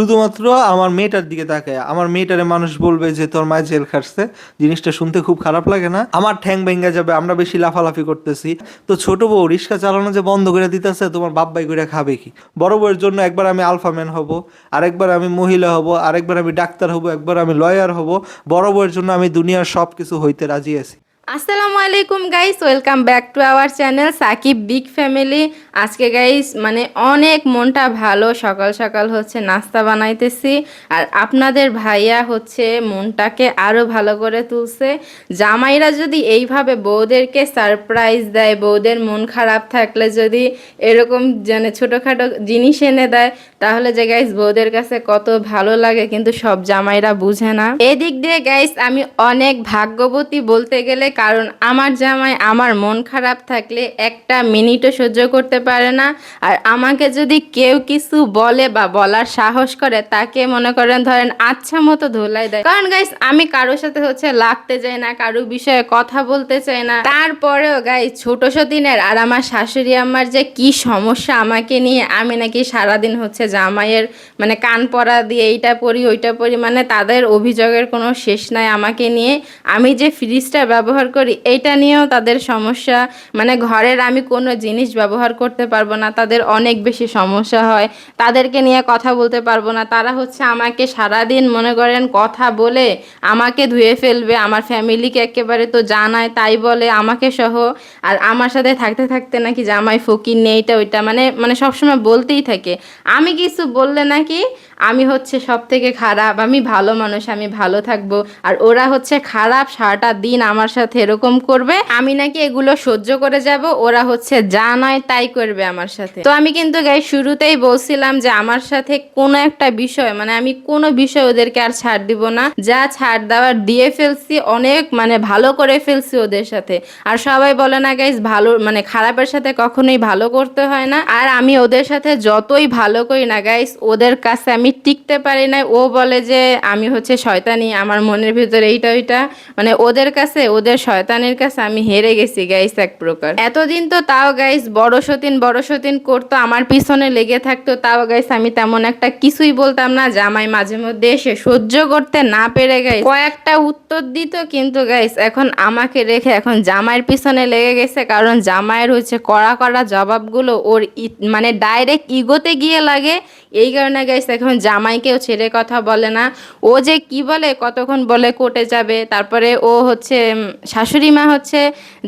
শুধুমাত্র আমার মেয়েটার দিকে তাকায়। আমার মেয়েটারে মানুষ বলবে যে তোর মায়ের জেল খাটছে, জিনিসটা শুনতে খুব খারাপ লাগে না? আমার ঠ্যাং ভেঙে যাবে, আমরা বেশি লাফালাফি করতেছি। তো ছোট বউ রিক্সা চালানো যে বন্ধ করে দিতেছে, তোমার বাপ্পাই করে খাবে কি? বড় বউয়ের জন্য একবার আমি আলফা ম্যান হব, আরেকবার আমি মহিলা হব, আরেকবার আমি ডাক্তার হব, একবার আমি লয়ার হব। বড় বউয়ের জন্য আমি দুনিয়ার সব কিছু হইতে রাজি আছি। আসসালামু আলাইকুম guys, welcome back to our channel Sakib big family. আজকে গাইস মানে অনেক মনটা ভালো, সকাল সকাল হচ্ছে নাস্তা বানাইতেছি। আর আপনাদের ভাইয়া হচ্ছে মনটাকে আরও ভালো করে তুলছে। জামাইরা যদি এইভাবে বউদেরকে সারপ্রাইজ দেয়, বউদের মন খারাপ থাকলে যদি এরকম মানে ছোটোখাটো জিনিস এনে দেয়, তাহলে যে গাইস বউদের কাছে কত ভালো লাগে, কিন্তু সব জামাইরা বুঝে না। এদিক দিয়ে গাইস আমি অনেক ভাগ্যবতী বলতে গেলে, কারণ আমার জামাই আমার মন খারাপ থাকলে একটা মিনিটও সহ্য করতে পারে না। আর আমাকে যদি কেউ কিছু বলে বা বলার সাহস করে, তাকে মনে করেন ধরেন আচ্ছা মতো ধোলাই দেয়। কারণ গাইস আমি কারোর সাথে হচ্ছে লাগতে চাই না, কারো বিষয়ে কথা বলতে চাই না। তারপরেও গাইস ছোট সতীনের আর আমার শাশুড়ি আম্মার যে কি সমস্যা আমাকে নিয়ে, আমি নাকি সারাদিন হচ্ছে জামাইয়ের মানে কান পরা দিয়ে এইটা পরি ওইটা পরি, মানে তাদের অভিযোগের কোনো শেষ নাই আমাকে নিয়ে। আমি যে ফ্রিজটা ব্যবহার করি এইটা নিয়েও তাদের সমস্যা, মানে ঘরের আমি কোনো জিনিস ব্যবহার করতে পারবো না, তাদের অনেক বেশি সমস্যা হয়। তাদেরকে নিয়ে কথা বলতে পারবো না, তারা হচ্ছে আমাকে সারাদিন মনে করেন কথা বলে আমাকে ধুয়ে ফেলবে, আমার ফ্যামিলিকে একেবারে তো জানায় তাই বলে আমাকে সহ। আর আমার সাথে থাকতে থাকতে নাকি জামাই ফকির নেই, এইটা ওইটা মানে মানে সবসময় বলতেই থাকে। আমি কিছু বললে নাকি আমি হচ্ছে সব থেকে খারাপ, আমি ভালো মানুষ, আমি ভালো থাকবো, আর ওরা হচ্ছে খারাপ, সারাটা দিন আমার সাথে এরকম করবে, আমি নাকি এগুলো সহ্য করে যাব, ওরা হচ্ছে যা নয় তাই করবে আমার সাথে। তো আমি কিন্তু গাই শুরুতেই বলছিলাম যে আমার সাথে কোনো একটা বিষয় মানে আমি কোনো বিষয় ওদেরকে আর ছাড় দিব না, যা ছাড় দেওয়ার দিয়ে ফেলছি, অনেক মানে ভালো করে ফেলছি ওদের সাথে। আর সবাই বলে না গাইস ভালো মানে খারাপের সাথে কখনোই ভালো করতে হয় না, আর আমি ওদের সাথে যতই ভালো করি না গাইস, ওদের কাছে আমি টিকতে পারি না। ও বলে যে আমি হচ্ছে শয়তানি, আমার মনের ভিতরে এইটা ওইটা, মানে ওদের কাছে ওদের শয়তানের কাছে আমি হেরে গেছি গাইস এক প্রকার। এতদিন তো তাও গাইস বড় সতীন করতো, আমার পিছনে লেগে থাকতো, তাও গাইস আমি তেমন একটা কিছুই বলতাম না। জামাই মাঝে মধ্যে এসে সহ্য করতে না পেরে গাইস কয়েকটা উত্তর দিত, কিন্তু গাইস এখন আমাকে রেখে এখন জামাইয়ের পিছনে লেগে গেছে, কারণ জামাইয়ের হচ্ছে কড়া কড়া জবাবগুলো ওর মানে ডাইরেক্ট ইগোতে গিয়ে লাগে। এই কারণে গাইস এখন জামাইকেও ছেড়ে কথা বলে না। ও যে কি বলে, কতক্ষণ বলে কোর্টে যাবে, তারপরে ও হচ্ছে শাশুড়ি মা হচ্ছে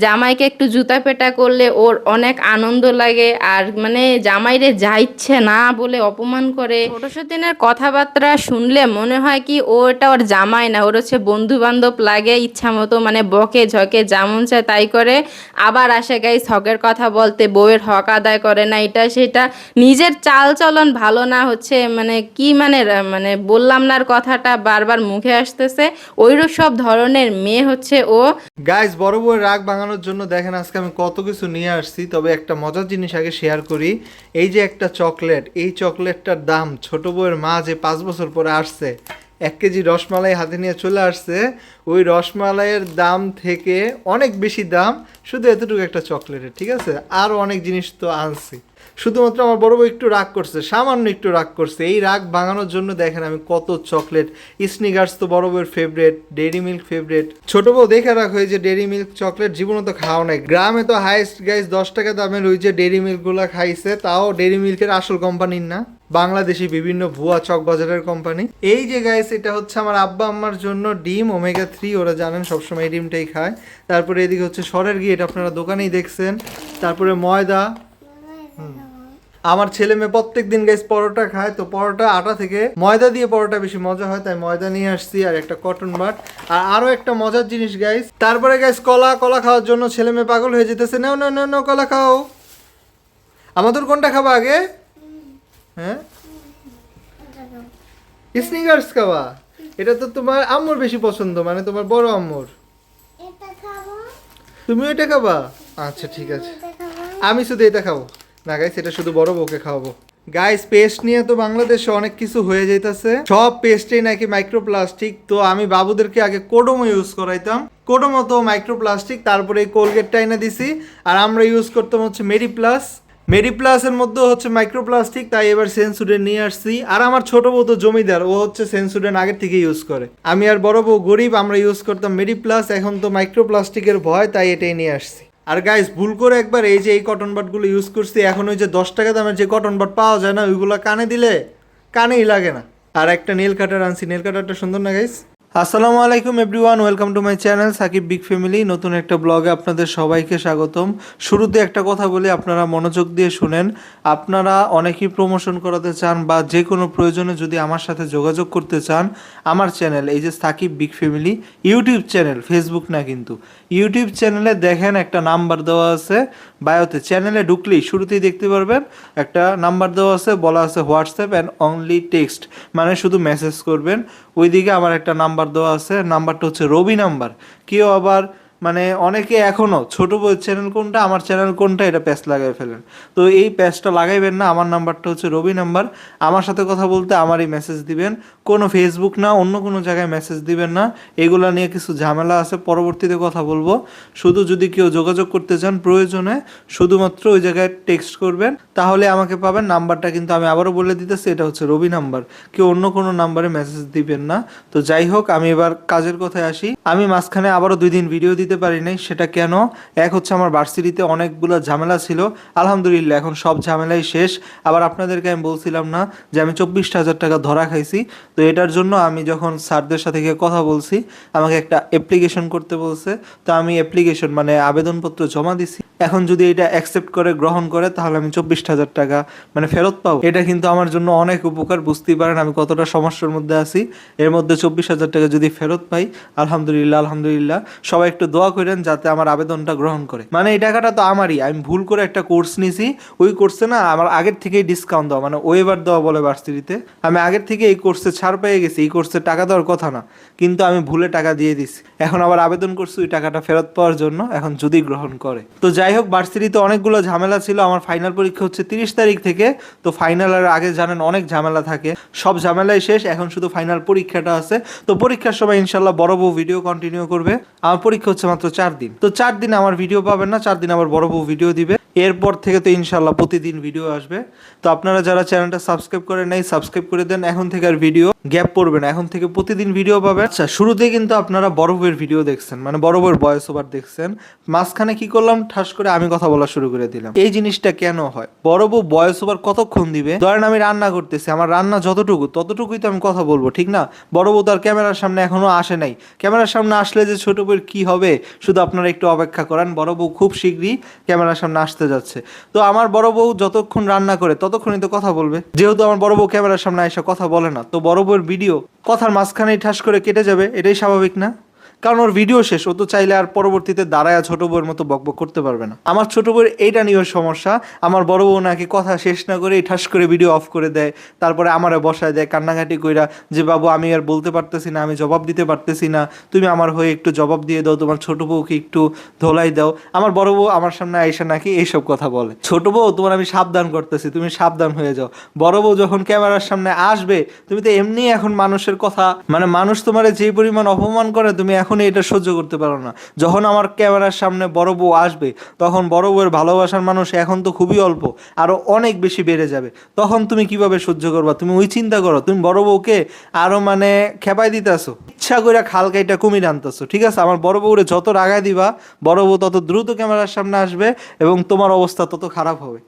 জামাইকে একটু জুতা পেটা করলে ওর অনেক আনন্দ লাগে, আর মানে জামাইরে যা ইচ্ছে না বলে অপমান করে। ছোট সতীনের কথাবার্তা শুনলে মনে হয় কি ওটা ওর জামাই না, ওর হচ্ছে বন্ধু বান্ধব লাগে, ইচ্ছা মতো মানে বকে ঝকে যেমন চায় তাই করে। আবার আসে গাইস হকের কথা বলতে, বউয়ের হক আদায় করে না, এটা সেটা, নিজের চাল চলন ভালো না, হচ্ছে মানে কি মানে মানে বললাম না আর কথাটা বারবার মুখে আসতেছে, ওইরূপ সব ধরনের মেয়ে হচ্ছে ও। গাইস, বড় বউয়ের রাগ ভাঙানোর জন্য দেখেন আজকে আমি কত কিছু নিয়ে আসছি। তবে একটা মজার জিনিস আগে শেয়ার করি। এই যে একটা চকলেট, এই চকলেটটার দাম ছোট বউয়ের মা যে 5 বছর পরে আসছে 1 কেজি রসমালাই হাতে নিয়ে চলে আসছে, ওই রসমালাইয়ের দাম থেকে অনেক বেশি দাম শুধু এতটুকু একটা চকলেটের। ঠিক আছে, আরও অনেক জিনিস তো আনছি। শুধুমাত্র আমার বড় বউ একটু রাগ করছে, সামান্য একটু রাগ করছে। এই রাগ ভাঙানোর জন্য দেখেন আমি কত চকলেট, স্নিকার্স তো বড় বউয়ের ফেভারেট, ডেইরি মিল্ক ফেভারেট। ছোট বউ দেখে রাখো এই যে ডেইরি মিল্ক চকলেট জীবনে তো খাওয়া নাই। গ্রামে তো হাইস্ট গাইস 10 টাকা দামের ওই যে ডেইরি মিল্কগুলো খাইছে, তাও ডেইরি মিল্কের আসল কোম্পানির না, বাংলাদেশি বিভিন্ন ভুয়া চক বাজারের কোম্পানি। এই যে গাইস এটা হচ্ছে আমার আব্বা আম্মার জন্য ডিম ওমেগা 3, ওরা জানেন সবসময় এই ডিমটাই খায়। তারপরে এদিকে হচ্ছে সরের গিয়ে, এটা আপনারা দোকানেই দেখছেন। তারপরে ময়দা, আমার ছেলে মেয়ে প্রত্যেক দিন গাইস পরোটা খায়, তো পরোটা আটা থেকে ময়দা দিয়ে পরোটা বেশি মজা হয়, তাই ময়দা নিয়ে আসছি, আর একটা কটন বাট। আর আরো একটা মজার জিনিস গাইস, তারপরে গাইস কলা খাওয়ার জন্য ছেলে মেয়ে পাগল হয়ে যেতেছে। নাও নাও নাও নাও কলা খাও। আমাদের কোনটা খাবা আগে? হ্যাঁ, স্নিকার্স খাওয়া? এটা তো তোমার আম্মুর বেশি পছন্দ, মানে তোমার বড় আম্মুর। তুমি এটা খাবা? আচ্ছা ঠিক আছে, আমি শুধু এটা খাবো না গাইস, এটা শুধু বড় বউকে খাওয়াবো। গাইস পেস্ট নিয়ে তো বাংলাদেশে অনেক কিছু হয়ে যাইতেছে, সব পেস্টেই নাকি মাইক্রোপ্লাস্টিক। তো আমি বাবুদেরকে আগে কোডোমো ইউজ করাইতাম, কোডোমো তো মাইক্রোপ্লাস্টিক, তারপরে এই কোলগেটটা এনে দিছি। আর আমরা ইউজ করতাম হচ্ছে মেডি প্লাস। মেডিপ্লাসের মধ্যে হচ্ছে মাইক্রোপ্লাস্টিক, তাই এবার সেন্সুডেন্ট নিয়ে আসছি। আর আমার ছোট বউ তো জমিদার, ও হচ্ছে সেন্সুডেন্ট আগের থেকে ইউজ করে। আমি আর বড় বউ গরিব, আমরা ইউজ করতাম মেডিপ্লাস, এখন তো মাইক্রোপ্লাস্টিকের ভয়, তাই এটাই নিয়ে আসছি। আর গাইস, ভুল করে একবার এই যে এই কটন বাডগুলো ইউজ করছি, এখন ওই যে 10 টাকা দামের যে কটন বাড পাওয়া যায় না, ওইগুলো কানে দিলে কানেই লাগে না। আর একটা নেল কাটার আনছি, নেল কাটারটা সুন্দর না গাইস? আসসালামু আলাইকুম everyone, welcome to my channel Sakib big family. নতুন একটা ব্লগে আপনাদের সবাইকে স্বাগতম। শুরুতে একটা কথা বলি, আপনারা মনোযোগ দিয়ে শুনেন। আপনারা অনেকেই প্রমোশন করাতে চান বা যে কোনো প্রয়োজনে যদি আমার সাথে যোগাযোগ করতে চান, আমার চ্যানেল এই যে Sakib big family YouTube channel, Facebook না কিন্তু, ইউটিউব চ্যানেলে দেখেন একটা নাম্বার দেওয়া আছে বায়োতে। চ্যানেলে ঢুকলেই শুরুতেই দেখতে পারবেন একটা নাম্বার দেওয়া আছে, বলা আছে হোয়াটসঅ্যাপ অ্যান্ড অনলি টেক্সট, মানে শুধু মেসেজ করবেন। ওইদিকে আমার একটা নাম্বার দেওয়া আছে, নাম্বারটা হচ্ছে রবি নাম্বার। কেউ আবার মানে অনেকে এখনও ছোট বউয়ের চ্যানেল কোনটা আমার চ্যানেল কোনটা এটা প্যাচ লাগাই ফেলেন, তো এই প্যাচটা লাগাইবেন না। আমার নাম্বারটা হচ্ছে রবি নাম্বার। আমার সাথে কথা বলতে আমারই মেসেজ দিবেন, কোনো ফেসবুক না অন্য কোনো জায়গায় মেসেজ দিবেন না। এগুলো নিয়ে কিছু ঝামেলা আছে, পরবর্তীতে কথা বলবো। শুধু যদি কেউ যোগাযোগ করতে চান প্রয়োজনে শুধুমাত্র ওই জায়গায় টেক্সট করবেন, তাহলে আমাকে পাবেন। নাম্বারটা কিন্তু আমি আবারও বলে দিতেছি, এটা হচ্ছে রবি নাম্বার। কেউ অন্য কোনো নাম্বারে মেসেজ দিবেন না। তো যাই হোক, আমি এবার কাজের কথায় আসি। আমি মাঝখানে আবারও 2 দিন ভিডিও দিতে পারি নাই, সেটা কেন? এক হচ্ছে আমার ভার্সিটিতে অনেকগুলো ঝামেলা ছিল, আলহামদুলিল্লাহ এখন সব ঝামেলাই শেষ। আবার আপনাদেরকে আমি বলছিলাম না যে আমি 24,000 টাকা ধরা খাইছি, তো এটার জন্য আমি যখন স্যারদের সাথে গিয়ে কথা বলছি, আমাকে একটা অ্যাপ্লিকেশন করতে বলছে। তো আমি অ্যাপ্লিকেশন মানে আবেদনপত্র জমা দিছি। এখন যদি এটা অ্যাকসেপ্ট করে গ্রহণ করে, তাহলে আমি 24,000 টাকা মানে ফেরত পাবো। এটা কিন্তু আমার জন্য অনেক উপকার, বুঝতেই পারেন আমি কতটা সমস্যার মধ্যে আছি। এর মধ্যে 24,000 টাকা যদি ফেরত পাই, আলহামদুলিল্লাহ আলহামদুলিল্লাহ। সবাই একটু দোয়া করেন যাতে আমার আবেদনটা গ্রহণ করে। মানে এই টাকাটা তো আমারই, আমি ভুল করে একটা কোর্স নিয়েছি, ওই কোর্সে না আমার আগের থেকেই ডিসকাউন্ট দেওয়া, মানে ওয়েভার দেওয়া বলে ভার্সিটিতে। আমি আগের থেকে এই কোর্সে ছাড় পেয়ে গেছি, এই কোর্সে টাকা দেওয়ার কথা না, কিন্তু আমি ভুলে টাকা দিয়ে দিছি। এখন আবার আবেদন করছি ওই টাকাটা ফেরত পাওয়ার জন্য, এখন যদি গ্রহণ করে। তো যাই হোক, ভার্সিটিতে অনেকগুলো ঝামেলা ছিল। আমার ফাইনাল পরীক্ষা হচ্ছে 30 তারিখ থেকে। তো ফাইনালের আগে জানেন অনেক ঝামেলা থাকে, সব ঝামেলাই শেষ, এখন শুধু ফাইনাল পরীক্ষাটা আছে। তো পরীক্ষার সময় ইনশাল্লাহ বড় বউ ভিডিও কন্টিনিউ করবে। আমার পরীক্ষা হচ্ছে মাত্র 4 দিন, তো 4 দিন আমার ভিডিও পাবেন না, 4 দিন আবার বড় বউ ভিডিও দিবে। এরপর থেকে তো ইনশাল্লাহ প্রতিদিন ভিডিও আসবে। তো আপনারা যারা চ্যানেলটা সাবস্ক্রাইব করেন নাই, সাবস্ক্রাইব করে দেন। এখন থেকে আর ভিডিও গ্যাপ পড়বে না, এখন থেকে প্রতিদিন ভিডিও পাবেন। আচ্ছা, শুরুতে কিন্তু আপনারা বড় বউয়ের ভিডিও দেখছেন, মানে বড় বউয়ের ভয়েস ওভার দেখছেন। মাঝখানে কি করলাম, ঠাস করে আমি কথা বলা শুরু করে দিলাম। এই জিনিসটা কেন হয়? বড় বউ ভয়েস ওভার কতক্ষণ দিবে? ধরেন আমি রান্না করতেছি, আমার রান্না যতটুকু ততটুকুই তো আমি কথা বলবো, ঠিক না? বড় বউ তার ক্যামেরার সামনে এখনো আসে নাই। ক্যামেরার সামনে আসলে যে ছোট বউয়ের কি হবে, শুধু আপনারা একটু অপেক্ষা করেন। বড় বউ খুব শীঘ্রই ক্যামেরার সামনে আসতে যাচ্ছে। তো আমার বড় বউ যতক্ষণ রান্না করে ততক্ষণই তো কথা বলবে। যেহেতু আমার বড় বউ ক্যামেরার সামনে এসে কথা বলে না, তো বড় বউয়ের ভিডিও কথার মাঝখানেই ঠাস করে কেটে যাবে, এটাই স্বাভাবিক না? কারণ ওর ভিডিও শেষ, ও তো চাইলে আর পরবর্তীতে দাঁড়ায় ছোট বউয়ের মতো বকবক করতে পারবে না। আমার ছোট বউয়ের এইটা নিয়েও সমস্যা। আমার বড় বউ নাকি কথা শেষ না করে ঠাস করে ভিডিও অফ করে দেয়, তারপরে আমারে বসায় দেয় কান্নাকাটি কইরা যে বাবু আমি আর বলতে পারতেছি না, আমি জবাব দিতে পারতেছি না, তুমি আমার হয়ে একটু জবাব দিয়ে দাও, তোমার ছোট বউকে একটু ধোলাই দাও। আমার বড় বউ আমার সামনে আইসা নাকি এইসব কথা বলে, ছোট বউ তোমার আমি সাবধান করতেছি, তুমি সাবধান হয়ে যাও। বড় বউ যখন ক্যামেরার সামনে আসবে, তুমি তো এমনি এখন মানুষের কথা মানে মানুষ তোমার যে পরিমাণ অপমান করে, তুমি এখন এটা সহ্য করতে পারো না। যখন আমার ক্যামেরার সামনে বড় বউ আসবে, তখন বড় বউয়ের ভালোবাসার মানুষ এখন তো খুবই অল্প, আরো অনেক বেশি বেড়ে যাবে। তখন তুমি কিভাবে সহ্য করবা? তুমি ওই চিন্তা করো, তুমি বড় বউকে আরো মানে খেপাই দিতেছো, ইচ্ছা করে খাল কাইটা কুমির আনতেছো, ঠিক আছে? আমার বড় বউরে যত রাগায় দিবা, বড় বউ তত দ্রুত ক্যামেরার সামনে আসবে এবং তোমার অবস্থা তত খারাপ হবে।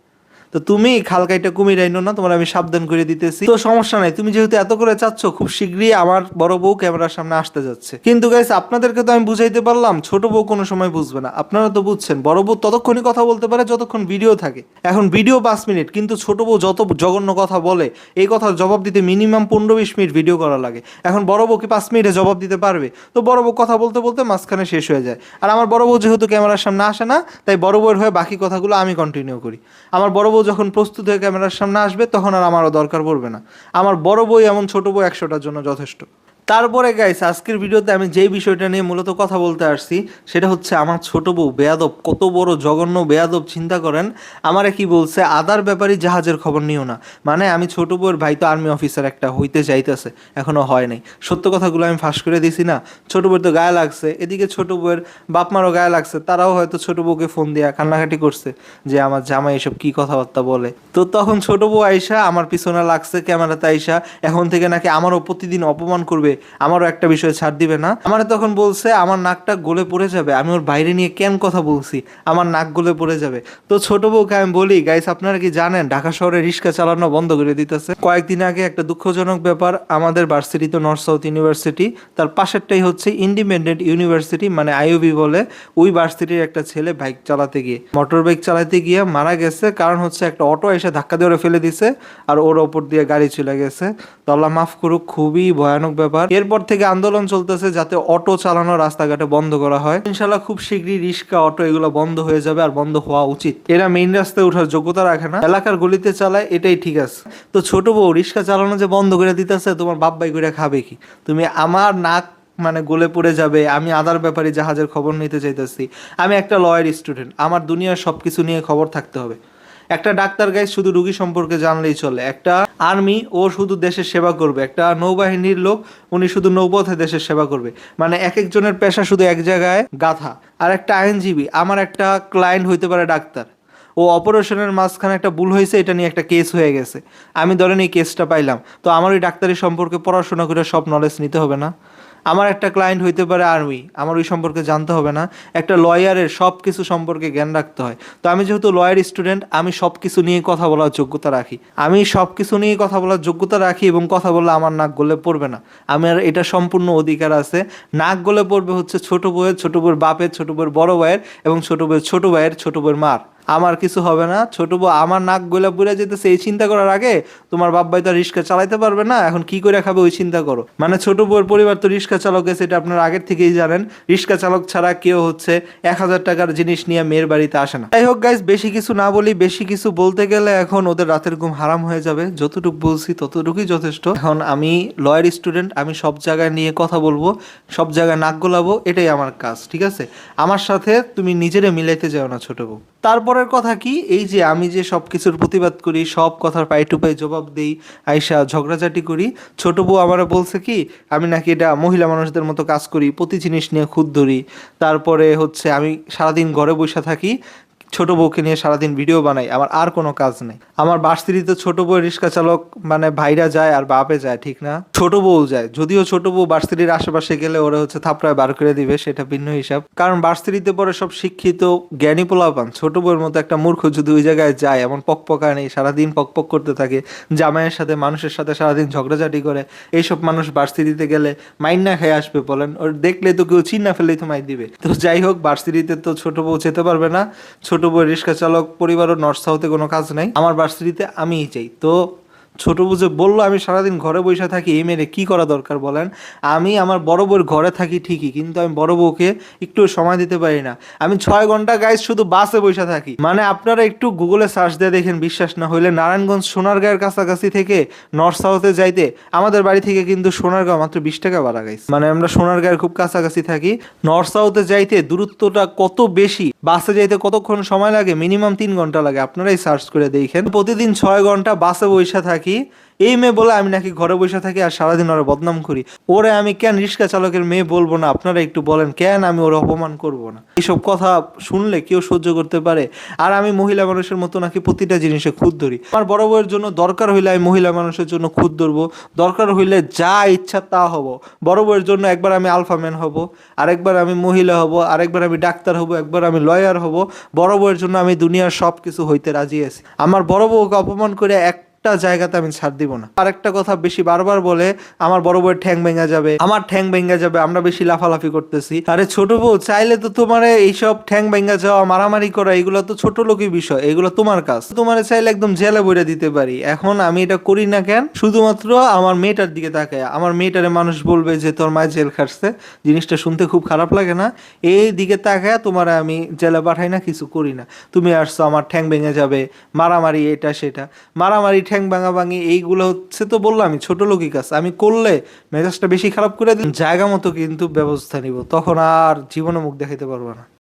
তো তুমি খালকাইটা কুমির আইনো না, তোমার আমি সাবধান করে দিতেছি। তো সমস্যা নাই, তুমি যেহেতু এত করে চাচ্ছ, খুব শীঘ্রই আমার বড় বউ ক্যামেরার সামনে আসতে যাচ্ছে। কিন্তু গাইস, আপনাদেরকে তো আমি বুঝাইতে পারলাম, ছোট বউ কোনো সময় বুঝবে না। আপনারা তো বুঝছেন, বড় বউ ততক্ষণই কথা বলতে পারে যতক্ষণ ভিডিও থাকে। এখন ভিডিও 5 মিনিট, কিন্তু ছোট বউ যত জঘন্য কথা বলে, এই কথার জবাব দিতে মিনিমাম 15-20 মিনিট ভিডিও করা লাগে। এখন বড় বউ কি 5 মিনিটে জবাব দিতে পারবে? তো বড় বউ কথা বলতে বলতে মাঝখানে শেষ হয়ে যায়। আর আমার বড় বউ যেহেতু ক্যামেরার সামনে আসে না, তাই বড় বউয়ের হয়ে বাকি কথাগুলো আমি কন্টিনিউ করি। আমার বড় বউ যখন প্রস্তুত হয়ে ক্যামেরার সামনে আসবে, তখন আর আমারও দরকার পড়বে না। আমার বড় বই এমন ছোট বউ 100টার জন্য যথেষ্ট। তারপরে গাইস আজকের ভিডিওতে আমি যেই বিষয়টা নিয়ে মূলত কথা বলতে আসছি সেটা হচ্ছে আমার ছোট বউ বেয়াদব, কত বড় জঘন্য বেয়াদব চিন্তা করেন। আমারে কি বলছে, আদার ব্যাপারই জাহাজের খবর নিও না। মানে আমি ছোট বউয়ের ভাই তো আর্মি অফিসার একটা হইতে চাইতেছে, এখনো হয় নাই। সত্য কথাগুলো আমি ফাঁস করে দিছি না, ছোট বউয়ের তো গায়ে লাগছে, এদিকে ছোট বউয়ের বাপ মারও গায়ে লাগছে, তারাও হয়তো ছোট বউকে ফোন দিয়া কান্নাকাটি করছে যে আমার জামাই এসব কি কথাবার্তা বলে। তো তখন ছোট বউ আইসা আমার পিছনে লাগছে ক্যামেরাতে আইসা, এখন থেকে নাকি আমারও প্রতিদিন অপমান করবে, আমারও একটা বিষয় ছাড় দিবে না। আমার তখন বলছে আমার নাকটা গলে পড়ে যাবে, আমি ওর বাইরে নিয়ে কেন কথা বলছি, আমার নাক গলে পড়ে যাবে। তো ছোট বউকে আমি বলি, গাইস আপনারা কি জানেন ঢাকা শহরে রিক্সা চালানো বন্ধ করে দিতেছে। কয়েকদিন আগে একটা দুঃখজনক ব্যাপার, আমাদের ভার্সিটি তো নর্থ সাউথ ইউনিভার্সিটি, তার পাশেরটাই হচ্ছে ইন্ডিপেন্ডেন্ট ইউনিভার্সিটি মানে আইওবি বলে, ওই ভার্সিটির একটা ছেলে বাইক চালাতে গিয়ে, মোটর বাইক চালাতে গিয়ে মারা গেছে। কারণ হচ্ছে একটা অটো এসে ধাক্কা দিয়ে ফেলে দিছে আর ওর ওপর দিয়ে গাড়ি চলে গেছে। তো আল্লাহ মাফ করুক, খুবই ভয়ানক ব্যাপার। এরপর থেকে আন্দোলন চলতেছে যাতে অটো চালানো রাস্তাঘাটে বন্ধ করা হয়। ইনশাল্লাহ খুব শীঘ্রই রিক্সা অটো এগুলো বন্ধ হয়ে যাবে, আর বন্ধ হওয়া উচিত। এরা মেইন রাস্তায় ওঠার যোগ্যতা রাখে না, এলাকার গলিতে চালায়, এটাই ঠিক আছে। তো ছোট বউ রিক্সা চালানো যে বন্ধ করে দিতেছে, তোমার বাপ ভাই করে খাবে কি? তুমি আমার নাক মানে গলে পড়ে যাবে, আমি আদার ব্যাপারে জাহাজের খবর নিতে চাইতেছি। আমি একটা লয়ার স্টুডেন্ট, আমার দুনিয়ার সব কিছু নিয়ে খবর থাকতে হবে। একটা ডাক্তার গাইজ শুধু রুগী সম্পর্কে জানলেই চলে, একটা আর্মি ও শুধু দেশের সেবা করবে, একটা নৌবাহিনীর লোক উনি শুধু নৌপথে দেশের সেবা করবে। মানে এক একজনের পেশা শুধু এক জায়গায় গাথা। আর একটা আইনজীবী, আমার একটা ক্লায়েন্ট হইতে পারে ডাক্তার, ও অপারেশনের মাঝখানে একটা ভুল হয়েছে, এটা নিয়ে একটা কেস হয়ে গেছে, আমি ধরেন এই কেসটা পাইলাম, তো আমার ওই ডাক্তারি সম্পর্কে পড়াশোনা করে সব নলেজ নিতে হবে না? আমার একটা ক্লায়েন্ট হইতে পারে আর্মি, আমার ওই সম্পর্কে জানতে হবে না? একটা লয়ারের সব কিছু সম্পর্কে জ্ঞান রাখতে হয়। তো আমি যেহেতু লয়ার স্টুডেন্ট, আমি সব কিছু নিয়ে কথা বলার যোগ্যতা রাখি, আমি সব কিছু নিয়ে কথা বলার যোগ্যতা রাখি, এবং কথা বললে আমার নাক গলে পড়বে না, আমার এটা সম্পূর্ণ অধিকার আছে। নাক গলে পড়বে হচ্ছে ছোট বউয়ের, ছোট বউয়ের বাপের, ছোট বউয়ের বড় ভাইয়ের, এবং ছোট বউয়ের ছোট ভাইয়ের, ছোট বউয়ের মার। আমার কিছু হবে না। ছোট বউ আমার নাক গলা পুড়ে যেতেছে এই চিন্তা করার আগে তোমার বাপ ভাই তো রিক্সা চালাইতে পারবে না, এখন কি করে খাবে ওই চিন্তা করো। মানে ছোট বউয়ের পরিবার তো রিক্সা চালক গেছে, এটা আপনারা আগের থেকেই জানেন। রিক্সা চালক ছাড়া কেউ হচ্ছে 1000 টাকার জিনিস নিয়ে মেয়ের বাড়িতে আসে না। যাই হোক গাইজ, বেশি কিছু না বলি, বেশি কিছু বলতে গেলে এখন ওদের রাতের ঘুম হারাম হয়ে যাবে। যতটুকু বলছি ততটুকুই যথেষ্ট। এখন আমি লয়ার স্টুডেন্ট, আমি সব জায়গায় নিয়ে কথা বলবো, সব জায়গায় নাক গোলাবো, এটাই আমার কাজ, ঠিক আছে? আমার সাথে তুমি নিজেরে মিলাইতে যাও না ছোট বউ। তারপরের কথা কি, এই যে আমি যে সব কিছুর প্রতিবাদ করি, সব কথার পাই টু পাই জবাব দিই, আইসা ঝগড়াঝাটি করি, ছোট বউ আমার বলছে কি আমি নাকি এটা মহিলা মানুষদের মতো কাজ করি, প্রতি জিনিস নিয়ে খুঁত ধরি। তারপরে হচ্ছে আমি সারাদিন ঘরে বসে থাকি, ছোট বউকে নিয়ে সারাদিন ভিডিও বানাই, আমার আর কোনো কাজ নেই। আমার ভার্সিটিতে ছোট বউ রিক্সা চালক মানে ভাইরা যায় আর বাপে যায়, ঠিক না? ছোট বউ যায়, যদিও ছোট বউ ভার্সিটির আশেপাশে গেলে ওরা হচ্ছে থাপড়ায় বার করে দিবে, সেটা ভিন্ন হিসাব। কারণ ভার্সিটিতে পরে সব শিক্ষিত জ্ঞানী পোলাপান, ছোট বউয়ের মতো একটা মূর্খ যদি ওই জায়গায় যায়, এমন পকপকায় নেই, সারাদিন পকপক করতে থাকে, জামাইয়ের সাথে মানুষের সাথে সারাদিন ঝগড়াঝাটি করে, এইসব মানুষ ভার্সিটিতে গেলে মাইন না খেয়ে আসবে বলেন? ওর দেখলে তো কেউ চিন্না ফেলেই তো মাই দিবে। তো যাই হোক, ভার্সিটিতে তো ছোট বউ যেতে পারবে না, ছোট বউ রিক্সা চালক পরিবারও নর্থ সাউথে কোনো কাজ নাই, আমার ভার্সিটিতে আমিই চাই। তো ছোট বুঝে বললো আমি সারাদিন ঘরে বসে থাকি, এই মেরে কি করা দরকার বলেন? আমি আমার বড় বউর ঘরে থাকি ঠিকই, কিন্তু আমি বড় বউকে একটু সময় দিতে পারি না। আমি 6 ঘন্টা গাইজ শুধু বাসে বসে থাকি। মানে আপনারা একটু গুগলে সার্চ দিয়ে দেখেন, বিশ্বাস না হইলে নারায়ণগঞ্জ সোনারগাঁয়ের কাছাকাছি থেকে নর্থ সাউথে যাইতে আমাদের বাড়ি থেকে কিন্তু সোনারগাঁও মাত্র 20 টাকা ভাড়া গাইজ। মানে আমরা সোনারগাঁয়ের খুব কাছাকাছি থাকি। নর্থ সাউথে যাইতে দূরত্বটা কত বেশি, বাসে যাইতে কতক্ষণ সময় লাগে, মিনিমাম 3 ঘন্টা লাগে, আপনারাই সার্চ করে দেখেন। প্রতিদিন 6 ঘন্টা বাসে বসে থাকি। এই মেয়ে বলে আমি নাকি ঘরে বসে থাকি আর সারাদিন ওরা বদনাম করি। ওরে আমি কেন রিক্সা চালকের মেয়ে বলবো না? আপনারা একটু বলেন, কেন আমি ওর অপমান করবো না? এইসব কথা শুনলে কেউ সহ্য করতে পারে? আর আমি মহিলা মানুষের মতো নাকি প্রতিটা জিনিসে খুঁত ধরি? আমার বড় বউয়ের জন্য দরকার হইলে আমি মহিলা মানুষের জন্য খুঁত ধরবো, দরকার হইলে যা ইচ্ছা তা হব। বড় বউয়ের জন্য একবার আমি আলফা ম্যান হব, আরেকবার আমি মহিলা হব, আরেকবার আমি ডাক্তার হব, একবার আমি লয়ার হব। বড় বউয়ের জন্য আমি দুনিয়ার সব কিছু হইতে রাজি আছি। আমার বড় বউকে অপমান করে একটা জায়গাতে আমি ছাড় দিব না। আরেকটা কথা বেশি বারবার বলে, আমার বড় বউয়ের ঠ্যাং ভেঙে যাবে, আমার ঠ্যাং ভেঙে যাবে, আমরা বেশি লাফালাফি করতেছি। আরে ছোট বউ, চাইলে তো তোমার এইসব ঠ্যাং ভেঙে যাওয়া, মারামারি করা, এগুলো তো ছোট লোকই বিষয়, এগুলো তোমার কাজ। তোমার চাইলে একদম জেলে বইরে দিতে পারি। এখন আমি এটা করি না কেন? শুধুমাত্র আমার মেয়েটার দিকে তাকায়। আমার মেয়েটারে মানুষ বলবে যে তোর মায়ের জেল খাটছে, জিনিসটা শুনতে খুব খারাপ লাগে না? এই দিকে তাকায় তোমার আমি জেলে পাঠাই না, কিছু করি না। তুমি আসছো আমার ঠ্যাং ভেঙে যাবে, মারামারি, এটা সেটা। মারামারি ঠ্যাং ভাঙাভাঙি এইগুলো হচ্ছে তো বললামই ছোট লোকই কাজ। আমি করলে মেজাজটা বেশি খারাপ করে দিই, জায়গা মতো কিন্তু ব্যবস্থা নিব, তখন আর জীবনে মুখ দেখাইতে পারবো না।